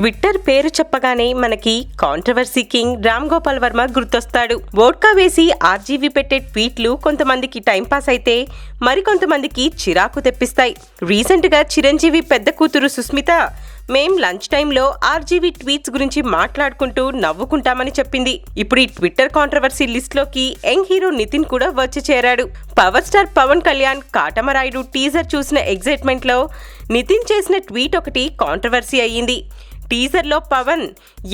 Twitter పేరు చెప్పగానే మనకి కాంట్రవర్సీ కింగ్ రామ్ గోపాల్ వర్మ గుర్తొస్తాడు. వోడ్కా వేసి ఆర్జీవీ పెట్టే ట్వీట్లు కొంతమందికి టైంపాస్ అయితే మరికొంతమందికి చిరాకు తెప్పిస్తాయి. రీసెంట్ గా చిరంజీవి పెద్ద కూతురు సుస్మిత మేం లంచ్ టైంలో ఆర్జీవీ ట్వీట్స్ గురించి మాట్లాడుకుంటూ నవ్వుకుంటామని చెప్పింది. ఇప్పుడు ఈ ట్విట్టర్ కాంట్రవర్సీ లిస్ట్ లోకి యంగ్ హీరో నితిన్ కూడా వచ్చి చేరాడు. Power star Pawan Kalyan Katamarayudu teaser చూసిన ఎగ్జైట్మెంట్ లో నితిన్ చేసిన ట్వీట్ ఒకటి కాంట్రవర్సీ అయ్యింది. టీజర్ లో పవన్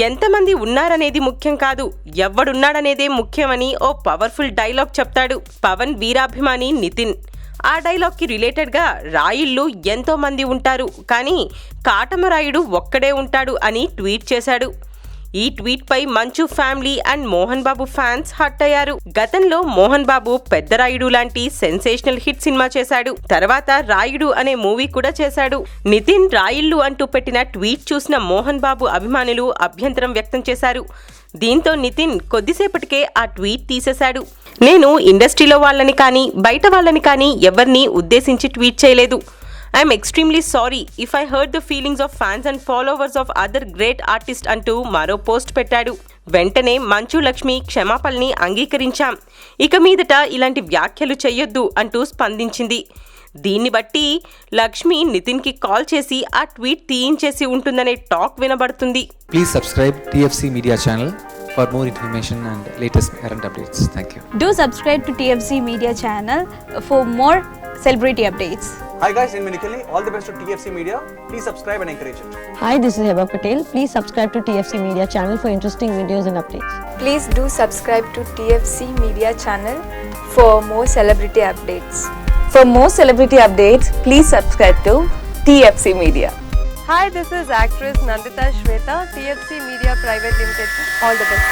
ఎంతమంది ఉన్నారనేది ముఖ్యం కాదు, ఎవడున్నాడనేదే ముఖ్యమని ఓ పవర్ఫుల్ డైలాగ్ చెప్తాడు పవన్ వీరాభిమాని నితిన్. ఆ డైలాగ్ కి రిలేటెడ్ గా రాయుళ్ళు ఎంతో మంది ఉంటారు కానీ కాటమరాయుడు ఒక్కడే ఉంటాడు అని ట్వీట్ చేశాడు. ఈ ట్వీట్ పై Manchu family and Mohan Babu fans hurt అయ్యారు. గతంలో మోహన్ బాబు పెద్ద రాయుడు లాంటి సెన్సేషనల్ హిట్ సినిమా చేశాడు. తర్వాత రాయుడు అనే మూవీ కూడా చేశాడు. నితిన్ రాయిళ్ళు అంటూ పెట్టిన ట్వీట్ చూసిన మోహన్ బాబు అభిమానులు అభ్యంతరం వ్యక్తం చేశారు. దీంతో నితిన్ కొద్దిసేపటికే ఆ ట్వీట్ తీసేశాడు. నేను ఇండస్ట్రీలో వాళ్ళని కానీ బయట వాళ్ళని కానీ ఎవరిని ఉద్దేశించి ట్వీట్ చేయలేదు. I'm extremely sorry if I hurt the feelings of fans and followers of other great artist అంటూ మరో పోస్ట్ పెట్టాడు. వెంటనే మంచు లక్ష్మి క్షమాపణని అంగీకరించాం, ఇక మీదట ఇలాంటి వ్యాఖ్యలు చెయ్యొద్దు అంటూ స్పందించింది. దీన్ని బట్టి లక్ష్మి నితిన్ కి కాల్ చేసి ఆ ట్వీట్ తీయించేసి ఉంటుందనే టాక్ వినబడుతుంది. Please subscribe TFC Media channel for more information and latest current updates. Thank you. Do subscribe to TFC Media channel for more celebrity updates. Hi guys, in Minikali, all the best to TFC Media. Please subscribe and encourage it. Hi, this is Heba Patel. Please subscribe to TFC Media channel for interesting videos and updates. Please do subscribe to TFC Media channel for more celebrity updates. For more celebrity updates, please subscribe to TFC Media. Hi, this is actress Nandita Shweta, TFC Media Private Limited. All the best.